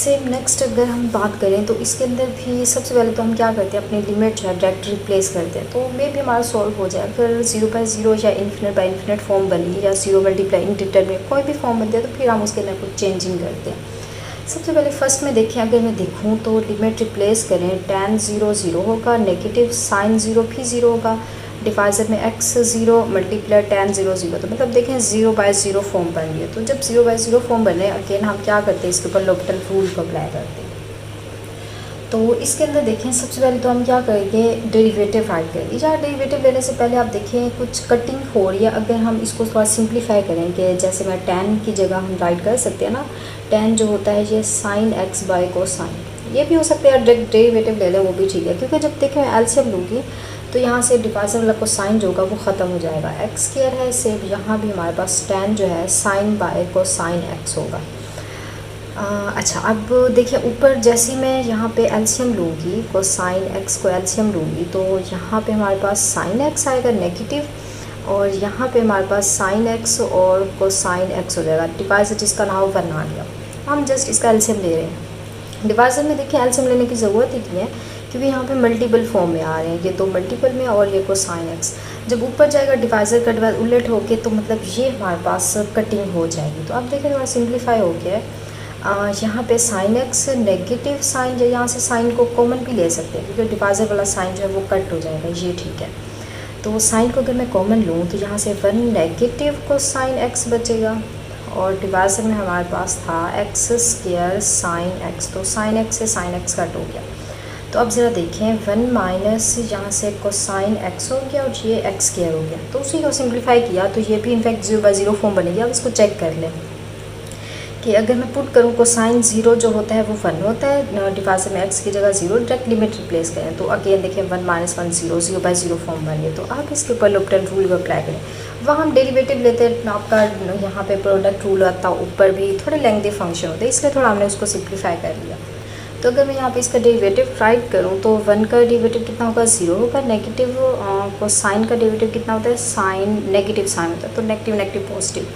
Same next अगर हम बात करें तो इसके अंदर भी सबसे पहले तो हम क्या करते हैं, अपनी लिमिट जो है डायरेक्ट रिप्लेस करते हैं, तो मे भी हमारा सॉल्व हो जाए। अगर 0/0 या इन्फिनिट बाई इन्फिनिट फॉर्म बनी या 0 मल्टीप्लाई इंडिटरमिनेट कोई भी फॉर्म बनती है तो फिर हम उसके अंदर कुछ चेंजिंग करते हैं। सबसे पहले फर्स्ट में देखें, अगर मैं देखूँ तो लिमिट रिप्लेस करें, tan 0 0 होगा, नेगेटिव साइन 0 भी 0 होगा, डिवाइजर में x 0 मल्टीप्लाई tan 0 0, तो मतलब देखें 0/0 फॉर्म बन रही है। तो जब 0/0 फॉर्म बने अगेन हम क्या करते हैं, इसके ऊपर लोपिटल रूल को अप्लाई करते हैं। तो इसके अंदर देखें सबसे पहले तो हम क्या करेंगे, डेरिवेटिव राइट करेंगे। या डेरिवेटिव लेने से पहले आप देखें कुछ कटिंग हो रही है, अगर हम इसको थोड़ा सिंप्लीफाई करें कि जैसे मैं tan की जगह हम राइट कर सकते हैं ना, tan जो होता है ये sin x बाय कोसाइन, ये भी हो सकता है, डेरिवेटिव ले लें वो भी ठीक है, क्योंकि जब देखें मैं एलसीएम लूँगी तो यहाँ से डिवाइजर वाला कोसाइन जो होगा वो ख़त्म हो जाएगा, एक्स स्क्वायर है सेम, यहाँ भी हमारे पास tan जो है sin बाय कोसाइन x होगा। अच्छा अब देखिए ऊपर जैसे मैं यहाँ पे एलसीएम लूँगी, कोसाइन x को एलसीएम लूँगी तो यहाँ पे हमारे पास sin x आएगा नेगेटिव, और यहाँ पे हमारे पास sin x और कोसाइन x हो जाएगा, डिवाइजर जिसका नाम 1 आ गया। हम जस्ट इसका एलसीएम ले रहे हैं। डिवाइजर में देखिए एलसीएम लेने की ज़रूरत ही नहीं है, क्योंकि यहाँ पे मल्टीपल फॉर्म में आ रहे हैं, ये तो मल्टीपल में और ये कोसाइन x। जब ऊपर जाएगा डिवाइजर का डिवाइज उलट होके तो मतलब ये हमारे पास कटिंग हो जाएगी। तो अब देखिए थोड़ा सिंप्लीफाई हो गया है। यहाँ पे sin x नेगेटिव साइन, या यहाँ से साइन को कॉमन भी ले सकते हैं, क्योंकि डिवाइजर वाला साइन जो है वो कट हो जाएगा, ये ठीक है। तो साइन को अगर मैं कॉमन लूँ तो यहाँ से 1 नेगेटिव कोसाइन x बचेगा, और डिवाइजर में हमारे पास था x स्क्वायर साइन x, तो साइन x से साइन x कट हो गया। तो अब ज़रा देखें 1 माइनस यहाँ से कोसाइन x हो गया और ये x स्क्वायर हो गया, तो उसी को सिंप्लीफाई किया तो ये भी इनफैक्ट 0/0 फॉर्म बनेगी। अब इसको चेक कर लें कि अगर मैं पुट करूँ कोसाइन 0 जो होता है वो 1 होता है, डिवाइजर में x की जगह 0, डायरेक्ट लिमिट रिप्लेस करें तो अगेन देखिए 1 माइनस 1 0, 0/0 फॉर्म बन गया। तो आप इसके ऊपर लोपिटल रूल को अप्लाई करें। वहाँ हम डेरिवेटिव लेते हैं, आपका यहाँ पे प्रोडक्ट रूल आता है, ऊपर भी थोड़े लेंथी फंक्शन होते हैं, इसलिए थोड़ा हमने उसको सिंप्लीफाई कर लिया। तो अगर मैं यहाँ पे इसका डेरिवेटिव राइट करूँ तो 1 का डेरिवेटिव कितना होगा, 0 होगा, नेगेटिव कोसाइन का डेरिवेटिव कितना होता है, साइन नेगेटिव साइन होता है, तो नेगेटिव नेगेटिव पॉजिटिव,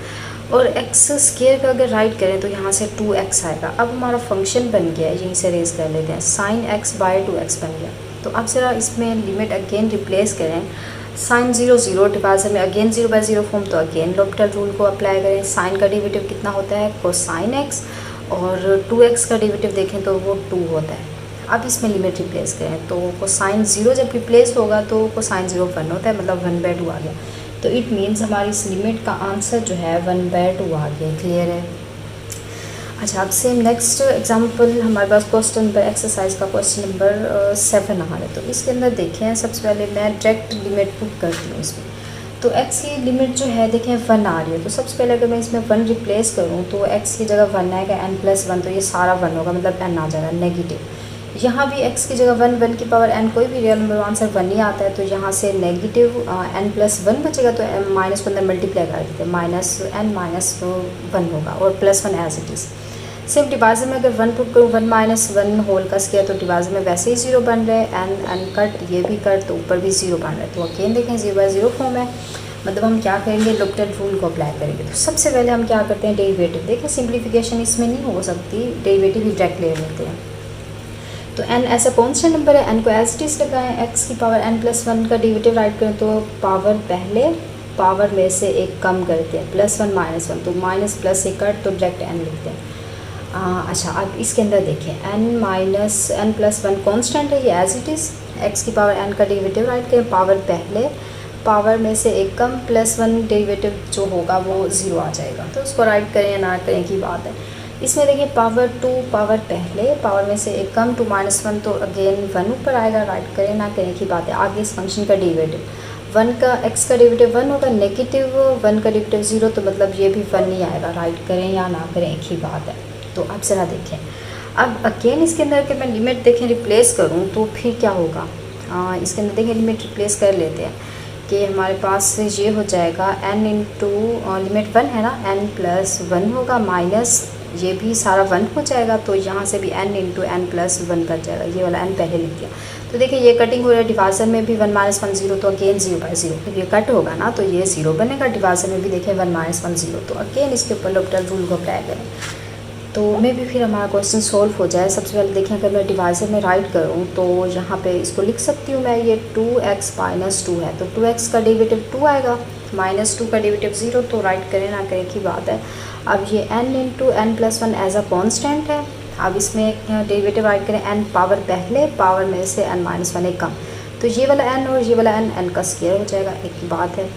और x स्क्वायर का अगर राइट करें तो यहाँ से 2x आएगा। अब हमारा फंक्शन बन गया है, यहीं से रेज कर लेते हैं, sin x बाय 2x बन गया। तो अब ज़रा इसमें लिमिट अगेन रिप्लेस करें, sin 0 0, डिवाइजर में अगेन 0/0 फॉर्म, तो अगेन लोपिटल रूल को अप्लाई करें। साइन का डेरिवेटिव कितना होता है, कोसाइन x, और 2x का डेरिवेटिव देखें तो वो 2 होता है। अब इसमें लिमिट रिप्लेस करें तो कोसाइन 0 जब रिप्लेस होगा तो कोसाइन 0 1 होता है, मतलब 1/2 आ गया। तो इट मीन्स हमारी इस लिमिट का आंसर जो है 1/2 आ गया। क्लियर है। अच्छा अब सेम नेक्स्ट एग्जांपल हमारे पास क्वेश्चन नंबर एक्सरसाइज का क्वेश्चन नंबर 7 आ रहा है। तो इसके अंदर देखें सबसे पहले मैं डायरेक्ट लिमिट पुट करती हूँ इसमें। तो x की लिमिट जो है देखें 1 आ रही है, तो सबसे पहले अगर मैं इसमें 1 रिप्लेस करूँ तो x की जगह 1 आएगा, n+1, तो ये सारा 1 होगा, मतलब n आ जाएगा नेगेटिव। यहाँ भी x की जगह 1 की पावर n, कोई भी रियल नंबर आंसर 1 ही आता है, तो यहाँ से नेगेटिव n+1 बचेगा, तो -1 अंदर मल्टीप्लाई कर देते हैं, -n-1 होगा, और +1 एज इट इज़। सिर्फ डिवाइजर में अगर 1 पुट करूँ, 1-1 होल का स्क्वायर, तो डिवाइजर में वैसे ही 0 बन रहे हैं, n कट, ये भी कट, तो ऊपर भी 0 बन रहा है। तो अगेन देखें 0/0 फॉर्म है, मतलब हम क्या करेंगे, लोपिटल रूल को अप्लाई करेंगे। तो सबसे पहले हम क्या करते हैं, डेरिवेटिव। देखिए सिंप्लीफिकेशन इसमें नहीं हो सकती, डेरिवेटिव ही डायरेक्ट ले लेते हैं। तो n ऐसा कॉन्स्टेंट नंबर है, n को एज इट इज़ लगाएं, x की पावर n+1 का डेरिवेटिव राइट करें तो पावर पहले पावर में से एक कम करते हैं, +1 -1, तो माइनस प्लस से कट, तो डायरेक्ट n लिखते हैं। अच्छा अब इसके अंदर देखें n-n+1 कॉन्स्टेंट है, ये एज इट इज़, x की पावर n का डेरिवेटिव राइट करें, पावर पहले पावर में से एक कम, +1 डेरिवेटिव जो होगा वो 0 आ जाएगा। तो उसको राइट करें या ना करें की बात है। इसमें देखिए पावर 2 पावर पहले पावर में से एक कम, 2 -1, तो अगेन 1 ऊपर आएगा, राइट करें ना करें की बात है। आगे इस फंक्शन का डेरिवेटिव 1 का x का डेरिवेटिव 1 होगा, नेगेटिव 1 का डेरिवेटिव 0, तो मतलब ये भी 1 ही आएगा, राइट करें या ना करें एक ही बात है। तो अब ज़रा देखें, अब अगेन इसके अंदर कि मैं लिमिट देखें रिप्लेस करूँ तो फिर क्या होगा। इसके अंदर देखें लिमिट रिप्लेस कर लेते हैं कि हमारे पास ये हो जाएगा n इंटू लिमिट 1 है ना, n+1 होगा, माइनस ये भी सारा 1 हो जाएगा, तो यहाँ से भी n इंटू n+1 बच जाएगा, ये वाला n पहले लिख दिया। तो देखिए ये कटिंग हो रहा है, डिवाइजर में भी 1 -1 0, तो अगेन 0/0, फिर ये कट होगा ना तो ये 0 बनेगा, डिवाइजर में भी देखिए 1 -1 0, तो अगेन इसके ऊपर लोपिटल रूल को अप्लाई करें। तो मे भी फिर हमारा क्वेश्चन सॉल्व हो जाए। सबसे पहले देखें, अगर मैं डिवाइजर में राइट करूँ तो यहाँ पे इसको लिख सकती हूँ मैं, ये 2x माइनस 2 है तो 2x का डेरिवेटिव 2 आएगा, माइनस 2 का डेरिवेटिव 0, तो राइट करें ना करें की बात है। अब ये n into n plus one as a constant है। अब इसमें डेरिवेटिव राइट करें, n पावर पहले, पावर में से n माइनस वन एक कम, तो ये वाला n और ये वाला n का स्क्वायर हो जाएगा, एक ही बात है।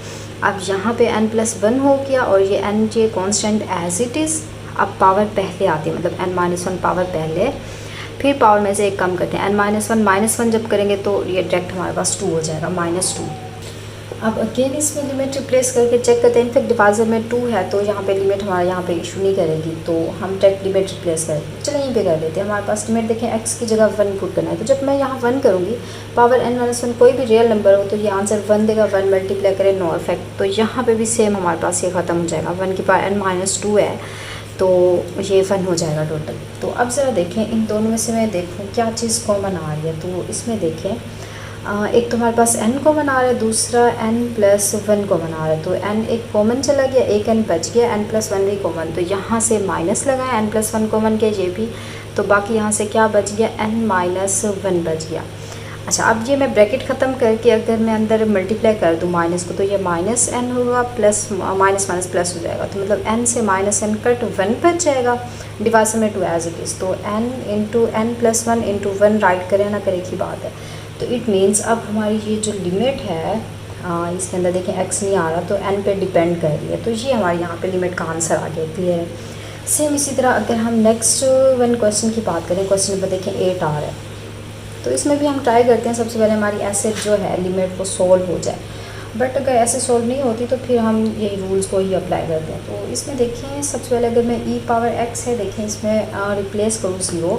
अब यहाँ पे n प्लस वन हो गया और ये n ये कॉन्स्टेंट एज इट इज़। अब पावर पहले आती है, मतलब n माइनस वन पावर पहले, फिर पावर में से एक कम करते हैं, n माइनस वन जब करेंगे तो ये डायरेक्ट हमारे पास 2 हो जाएगा, -2। अब अगेन इसमें लिमिट रिप्लेस करके चेक करते हैं। इनफेक्ट डिवाइजर में 2 है तो यहाँ पे लिमिट हमारा यहाँ पे इशू नहीं करेगी, तो हम डायरेक्ट लिमिट रिप्लेस करेंगे। चलिए यहीं पे कर लेते हैं। हमारे पास लिमिट देखें, x की जगह 1 पुट करना है, तो जब मैं यहाँ 1 करूँगी, पावर n-1 कोई भी रियल नंबर हो तो ये आंसर 1 देगा, 1 मल्टीप्लाई करें नो इफेक्ट, तो यहाँ पर भी सेम हमारे पास ये ख़त्म हो जाएगा। 1 की पावर n-2 है तो ये 1 हो जाएगा टोटल। तो अब ज़रा देखें इन दोनों में से मैं देखूँ क्या चीज़ कॉमन आ रही है। तो इसमें देखें एक तो हमारे पास n कॉमन आ रहा है, दूसरा n प्लस 1 कॉमन आ रहा है, तो n एक कॉमन चला गया, एक n बच गया, n प्लस 1 भी कॉमन, तो यहाँ से माइनस लगाएं, n प्लस 1 कॉमन किया ये भी, तो बाकी यहाँ से क्या बच गया, n माइनस 1 बच गया। अच्छा, अब ये मैं ब्रैकेट ख़त्म करके अगर मैं अंदर मल्टीप्लाई कर दूँ माइनस को, तो ये माइनस n होगा, प्लस माइनस माइनस प्लस हो जाएगा, तो मतलब n से माइनस n कट 1 बच जाएगा, डिवाइजर में 2 एज इट इज़। तो n into n plus 1 into 1 write करें ना करें की बात है। तो इट मीन्स अब हमारी ये जो लिमिट है इसके अंदर देखें x नहीं आ रहा तो n पे डिपेंड कर रही है, तो ये हमारे यहाँ पे लिमिट का आंसर आ गया, क्लियर है। सेम इसी तरह अगर हम नेक्स्ट वन क्वेश्चन की बात करें, क्वेश्चन नंबर देखें 8 आ रहा है, तो इसमें भी हम ट्राई करते हैं सबसे पहले हमारी ऐसे जो है लिमिट वो सॉल्व हो जाए, बट अगर ऐसे सॉल्व नहीं होती तो फिर हम यही रूल्स को ही अप्लाई करते हैं। तो इसमें देखें सबसे पहले अगर मैं e पावर x है, देखें इसमें रिप्लेस करूँ 0,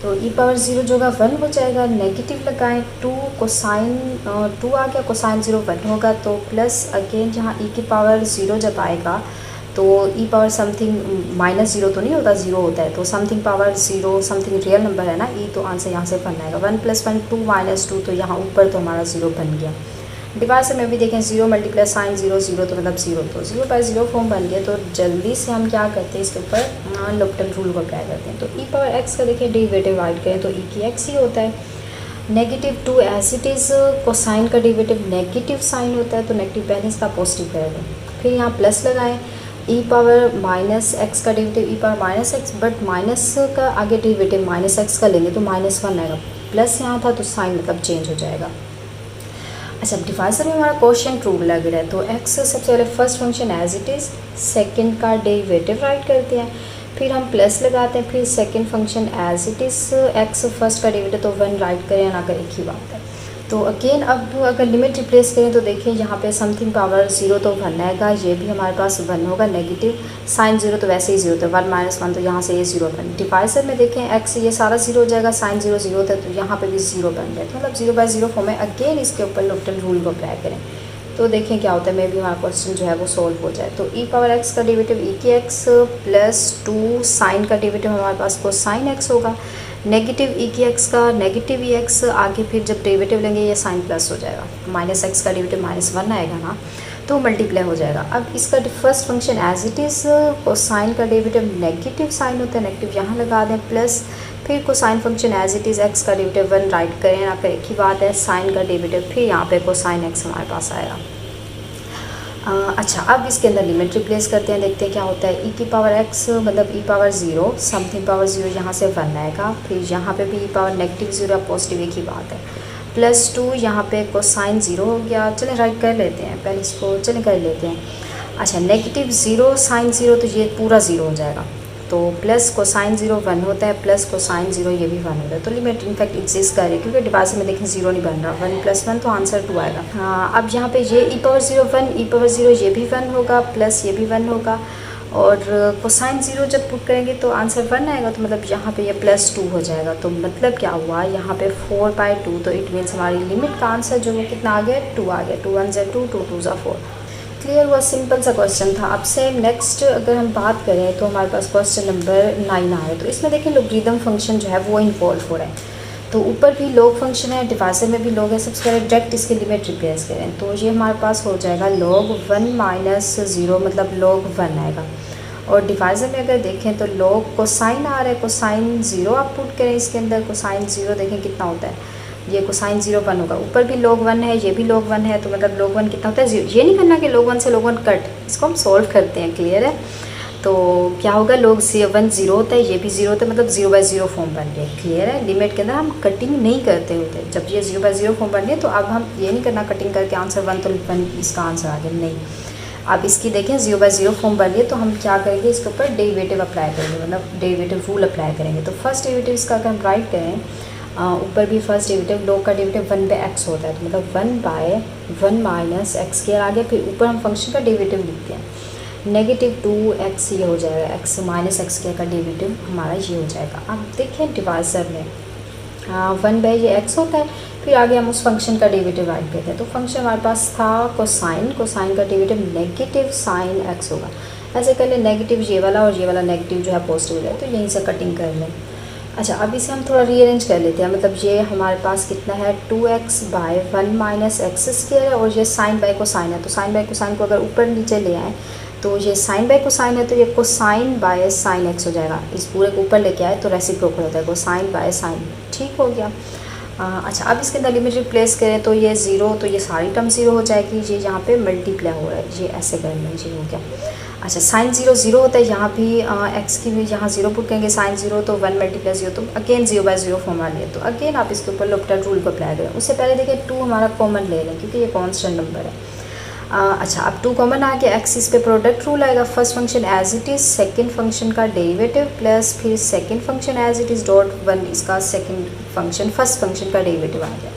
तो e पावर 0 जो होगा 1 हो जाएगा, नेगेटिव लगाएं 2 कोसाइन 2 आ गया, कोसाइन 0 1 होगा, तो प्लस अगेन यहाँ e की पावर 0 जब आएगा तो e पावर समथिंग माइनस 0 तो नहीं होता, 0 होता है, तो something power 0 something real number है ना e, तो आंसर यहाँ से 1 आएगा। 1 प्लस 1 2 माइनस 2, तो यहाँ ऊपर तो हमारा 0 बन गया। डिवाइजर में भी देखें 0 मल्टीप्लाई साइन 0 0 तो मतलब 0, तो 0/0 फॉर्म बन गया। तो जल्दी से हम क्या करते हैं इसके ऊपर लोपिटल रूल को अप्लाई करते हैं। तो e पावर x का देखें डेरिवेटिव राइट करें तो e की x ही होता है, -2 एज इट इज़, कोसाइन का डेरिवेटिव नेगेटिव साइन होता है, तो नेगेटिव पहले इसका पॉजिटिव कर दें, फिर यहाँ प्लस लगाएं, e पावर माइनस x का derivative e power minus x, but minus का आगे डेरिवेटिव माइनस x का लेंगे तो -1 आएगा, प्लस यहाँ था तो साइन मतलब चेंज हो जाएगा। अच्छा, डिवाइजर में हमारा क्वेश्चन रूल लग रहा है, तो x सबसे पहले first function as it is, second का डेरिवेटिव राइट करते हैं, फिर हम प्लस लगाते हैं, फिर second function as it is, x first का डेरिवेटिव तो 1 राइट करें ना करें एक ही बात है। तो अगेन अब अगर लिमिट रिप्लेस करें तो देखिए यहाँ पे समथिंग पावर 0 तो 1 आएगा, ये भी हमारे पास 1 होगा, नेगेटिव साइन 0 तो वैसे ही 0 था, 1 - 1 तो यहाँ से ये 0 बन। डिवाइजर में देखें x ये सारा 0 हो जाएगा, साइन 0 0 था तो यहाँ पे भी 0 बन गया, तो मतलब 0/0 फॉर्म है। अगेन इसके ऊपर लोपिटल रूल को अप्लाई करें तो देखें क्या होता है, मे भी हमारा क्वेश्चन जो है वो सॉल्व हो जाए। तो e पावर x का डेरिवेटिव e की x प्लस 2 साइन का डेरिवेटिव हमारे पास कोसाइन x होगा, नेगेटिव e की x का नेगेटिव e x, आगे फिर जब डेरिवेटिव लेंगे ये साइन प्लस हो जाएगा, माइनस x का डेरिवेटिव -1 आएगा ना, तो मल्टीप्लाई हो जाएगा। अब इसका first function as it is, cosine का डेरिवेटिव नेगेटिव साइन होता है, नेगेटिव यहाँ लगा दें, प्लस फिर cosine function as it is, x का डेरिवेटिव 1 राइट करें ना करें एक ही बात है, साइन का डेरिवेटिव, फिर यहाँ पे कोसाइन x हमारे पास आएगा। अच्छा, अब इसके अंदर लिमिट रिप्लेस करते हैं, देखते हैं क्या होता है। e की पावर x मतलब e पावर 0 समथिंग पावर 0 यहाँ से 1 आएगा, फिर यहाँ पे भी e पावर नेगेटिव 0 या पॉजिटिव एक ही बात है, प्लस 2 यहाँ पे कोसाइन 0 हो गया। चलें राइट कर लेते हैं, पहले इसको चलें कर लेते हैं। अच्छा, नेगेटिव 0 साइन 0 तो ये पूरा 0 हो जाएगा, तो प्लस कोसाइन 0 1 होता है, प्लस कोसाइन 0 ये भी 1 होता है, तो लिमिट इनफैक्ट एग्जिस्ट कर रही है क्योंकि डिवाइजर में देखें 0 नहीं बन रहा, 1 + 1 तो आंसर 2 आएगा। हाँ, अब यहाँ पे ये e पावर 0 1, e पावर 0 ये भी 1 होगा, प्लस ये भी 1 होगा, और कोसाइन 0 जब पुट करेंगे तो आंसर 1 आएगा, तो मतलब यहाँ पे ये +2 हो जाएगा। तो मतलब क्या हुआ यहाँ पे 4/2, तो इट मीन्स हमारी लिमिट का आंसर जो है कितना आ गया, 2 आ गया, 2 1 = 2, 2 2 = 4। क्लियर हुआ, सिंपल सा क्वेश्चन था। अब से नेक्स्ट अगर हम बात करें तो हमारे पास क्वेश्चन नंबर 9 आ है, तो इसमें देखें लॉगरिथम फंक्शन जो है वो इन्वॉल्व हो रहा है, तो ऊपर भी लॉग फंक्शन है, डिवाइजर में भी लॉग है। सबसे पहले डायरेक्ट इसकी लिमिट रिप्लेस करें तो ये हमारे पास हो जाएगा log 1 - 0 मतलब log 1 आएगा, और डिवाइज़र में अगर देखें तो log कोसाइन आ रहा है, कोसाइन 0 आप पुट करें इसके अंदर, कोसाइन 0 देखें कितना होता है, ये कोसाइन 0 1 होगा, ऊपर भी log 1 है, ये भी log 1 है, तो मतलब log 1 कितना होता है 0। ये नहीं करना कि log 1 से log 1 कट, इसको हम सॉल्व करते हैं, क्लियर है। तो क्या होगा, log 1 0 होता है, ये भी 0 होता है, मतलब 0/0 फॉर्म बन रही है, क्लियर है। लिमिट के अंदर हम कटिंग नहीं करते होते, जब ये 0/0 फॉर्म बन रही है तो अब हम ये नहीं करना कटिंग करके आंसर 1 तो 1 इसका आंसर आ गया, नहीं। अब इसकी देखें 0/0 फॉर्म बन रही है, तो हम क्या करेंगे, इसके ऊपर डेरिवेटिव अप्लाई करेंगे, मतलब डेरिवेटिव रूल अप्लाई करेंगे। तो फर्स्ट डेरिवेटिव इसका अगर हम राइट करें, ऊपर भी फर्स्ट डेरिवेटिव log का डेरिवेटिव 1/x होता है, तो मतलब 1/1 - x के आगे फिर ऊपर हम फंक्शन का डेरिवेटिव लिखते हैं, -2x ये हो जाएगा, x - x का डेरिवेटिव हमारा ये हो जाएगा। अब देखें डिवाइज़र में 1/x होता है, फिर आगे हम उस फंक्शन का डेरिवेटिव राइट करते हैं। तो फंक्शन हमारे पास था कोसाइन, कोसाइन का डेरिवेटिव नेगेटिव साइन x होगा। ऐसे कर लें, नेगेटिव ये वाला और ये वाला नेगेटिव जो है पॉजिटिव हो जाए, तो यहीं से कटिंग कर लें। अच्छा, अब इसे हम थोड़ा रीअरेंज कर लेते हैं, मतलब ये हमारे पास कितना है 2x/1 - x² है, और ये साइन बाय कोसाइन है, तो साइन बाय कोसाइन को अगर ऊपर नीचे ले आएँ तो ये साइन बाय कोसाइन है, तो ये कोसाइन बाय साइन x हो जाएगा। इस पूरे को ऊपर लेके आए तो रेसिप्रोकल होता है, कोसाइन बाय साइन, ठीक हो गया। अच्छा, अब इसके अंदर लिमिट रिप्लेस करें तो ये 0, तो ये सारी टर्म 0 हो जाएगी, ये यहाँ पे मल्टीप्लाई हो रहा है, ये ऐसे कर लें, ये हो गया। अच्छा, साइन 0 0 होता है, यहाँ भी x की भी यहाँ 0 पुट करेंगे, साइन 0 तो 1 × 0, तो अगेन 0/0 फॉर्म आ रही है, तो अगेन आप इसके ऊपर लोपिटल रूल को अप्लाई करें। उससे पहले देखिए 2 हमारा कॉमन ले लें, क्योंकि ये कॉन्स्टेंट नंबर है। अच्छा, अब 2 कॉमन आ गया, x इस पे प्रोडक्ट रूल आएगा, first function as it is, second function का डेरिवेटिव प्लस फिर second function as it is dot 1 इसका सेकंड फंक्शन फर्स्ट फंक्शन का डेरिवेटिव आ गया।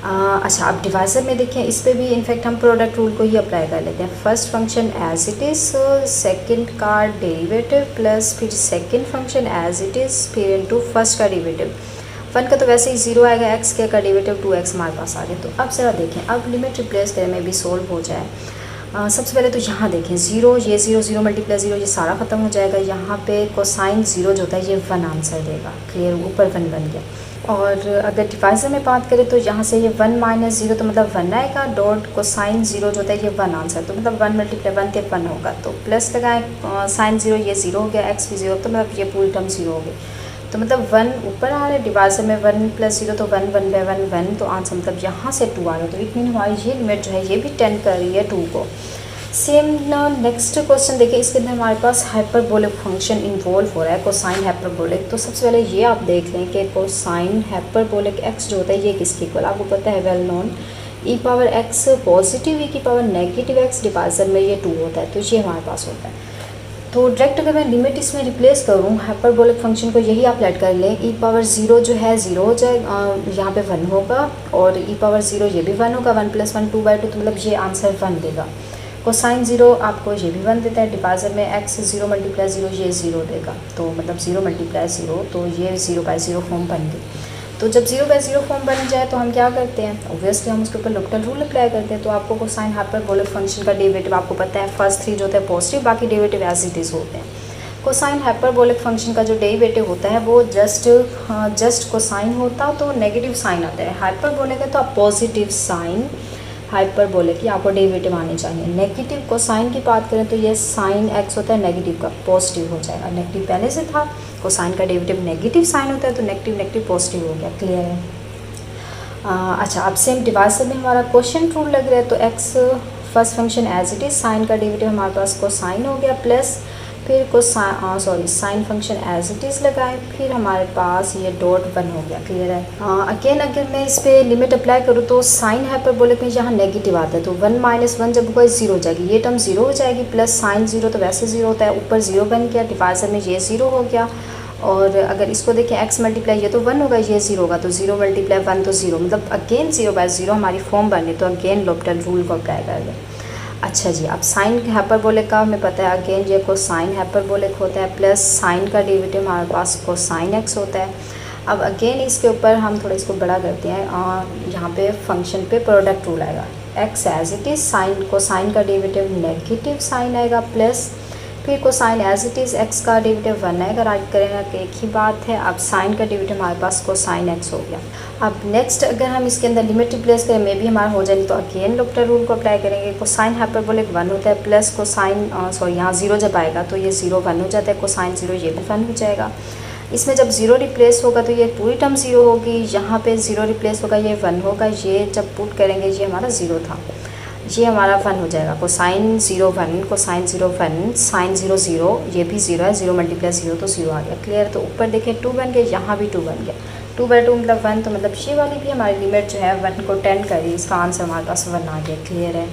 अच्छा, अब डिवाइज़र में देखें, इस पे भी इनफैक्ट हम प्रोडक्ट रूल को ही अप्लाई कर लेते हैं। First function as it is, second का डेरिवेटिव प्लस फिर second function as it is, फिर इनटू फर्स्ट का डेरिवेटिव। 1 का तो वैसे ही 0 आएगा, x के का डेरिवेटिव 2x हमारे पास आ गया। तो अब ज़रा देखें, अब लिमिट रिप्लेस करें में भी सोल्व हो जाए। सबसे पहले तो यहाँ देखें 0, ये 0 0 × 0 ये सारा ख़त्म हो जाएगा। यहाँ पे कोसाइन 0 जो होता है ये 1 आंसर देगा, क्लियर, ऊपर 1 बन गया। और अगर डिवाइज़र में बात करें तो यहाँ से ये 1 - 0 तो मतलब 1 आएगा, डॉट कोसाइन 0 जो होता है ये 1 आंसर, तो मतलब 1 × 1 तो 1 होगा, तो प्लस लगाएं, साइन 0 ये 0 हो गया, x भी 0, तो मतलब ये पूरी टर्म 0 हो गई, तो मतलब 1 ऊपर आ रहा है, डिवाइज़र में 1 + 0 तो 1 1/1 1, तो आंसर मतलब यहाँ से 2 आ रहा है, तो इट मीन हमारी ये लिमिट जो है ये भी टेंड कर रही है 2 को। सेम नेक्स्ट क्वेश्चन देखिए, इसके अंदर हमारे पास हाइपरबोलिक फंक्शन इन्वॉल्व हो रहा है, कोसाइन हाइपरबोलिक। तो सबसे पहले ये आप देख लें कि कोसाइन हाइपरबोलिक x जो होता है ये किसके इक्वल, आपको पता है वेल नोन, e⁻x पॉजिटिव e⁻नेगेटिव x, डिवाइज़र में ये 2 होता है, तो ये हमारे पास होता है। तो डायरेक्ट अगर मैं लिमिट इसमें रिप्लेस करूँ हाइपरबोलिक फंक्शन को, यही आप लेट कर लें, e⁻0 जो है 0 हो जाए, यहाँ पे 1 होगा, और e⁻0 ये भी 1 होगा, 1 + 1 2/2, तो मतलब ये आंसर 1 देगा। कोसाइन 0 आपको ये भी 1 देता है, डिवाइज़र में x 0 × 0 ये 0 देगा, तो मतलब 0 × 0, तो ये 0/0 फॉर्म बन गई। तो जब 0/0 फॉर्म बन जाए तो हम क्या करते हैं, ऑब्वियसली हम उसके ऊपर लोपिटल रूल अप्लाई करते हैं। तो आपको कोसाइन हाइपरबोलिक फंक्शन का डेरिवेटिव आपको पता है, फर्स्ट 3 जो होते हैं पॉजिटिव, बाकी डेरिवेटिव एज इट इज़ होते हैं। कोसाइन हाइपरबोलिक फंक्शन का जो डेरिवेटिव होता है वो जस्ट कोसाइन होता तो नेगेटिव साइन आता है, हाइपरबोलिक है तो आप पॉजिटिव साइन हाइपरबोलिक की आपको डेरिवेटिव आने चाहिए। नेगेटिव कोसाइन की बात करें तो ये साइन x होता है, नेगेटिव का पॉजिटिव हो जाएगा, नेगेटिव पहले से था, कोसाइन का डेरिवेटिव नेगेटिव साइन होता है, तो नेगेटिव नेगेटिव पॉजिटिव हो गया, क्लियर है। अच्छा, अब सेम डिवाइज़र में हमारा क्वेश्चन रूल लग रहा है, तो x first function as it is, sine का डेरिवेटिव हमारे पास कोसाइन हो गया, प्लस फिर sine function as it is लगाएं, फिर हमारे पास ये डॉट 1 हो गया, क्लियर है। अगेन अगर मैं इस पर लिमिट अप्लाई करूँ तो साइन हाइपरबोलिक में यहाँ नेगेटिव आता है, तो 1 - 1 जब होगा 0 हो जाएगी, ये टर्म 0 हो जाएगी, प्लस साइन 0 तो वैसे 0 होता है, ऊपर 0 बन गया, डिवाइज़र में ये 0 हो गया, और अगर इसको देखें x मल्टीप्लाई ये तो 1 होगा, ये 0 होगा, तो 0 × 1 तो 0, मतलब अगेन 0/0 हमारी फॉर्म बने, तो अगेन लोपिटल रूल को अप्लाई कर लें। अच्छा जी, अब साइन हाइपरबोलिक का हमें पता है, अगेन ये कोसाइन हाइपरबोलिक होता है, प्लस साइन का डेरिवेटिव हमारे पास कोसाइन x होता है। अब अगेन इसके ऊपर हम थोड़ा इसको बड़ा करते हैं, यहाँ पे फंक्शन पे प्रोडक्ट रूल आएगा, x as it is, sine cosine का डेरिवेटिव नेगेटिव साइन आएगा, प्लस फिर cosine as it is x का डेरिवेटिव 1 है, अगर ऐड करेंगे कि एक ही बात है। अब साइन का डेरिवेटिव हमारे पास कोसाइन एक्स हो गया। अब नेक्स्ट अगर हम इसके अंदर लिमिट रिप्लेस करें मे भी हमारा हो जाए, तो अगेन लोप्टर रूल को अप्लाई करेंगे। कोसाइन हाइपरबोलिक 1 होता है प्लस कोसाइन सॉरी यहाँ 0 जब आएगा तो ये 0 1 हो जाता है, कोसाइन 0 ये भी 1 हो जाएगा। इसमें जब 0 रिप्लेस होगा तो ये पूरी टर्म 0 होगी, यहाँ पे 0 रिप्लेस होगा ये 1 होगा, ये जब पुट करेंगे ये हमारा 0 था, ये हमारा 1 हो जाएगा। कोसाइन 0 1, कोसाइन 0 1, साइन 0 0, ये भी 0 है, 0 मल्टीप्लाई 0 तो 0 आ गया। क्लियर। तो ऊपर देखें 2 बन गया, यहाँ भी 2 बन गया। 2/2 मतलब 1, तो मतलब ये वाली भी हमारी लिमिट जो है 1 को टेंड कर रही है, इसका आंसर हमारे पास 1 आ गया। क्लियर है।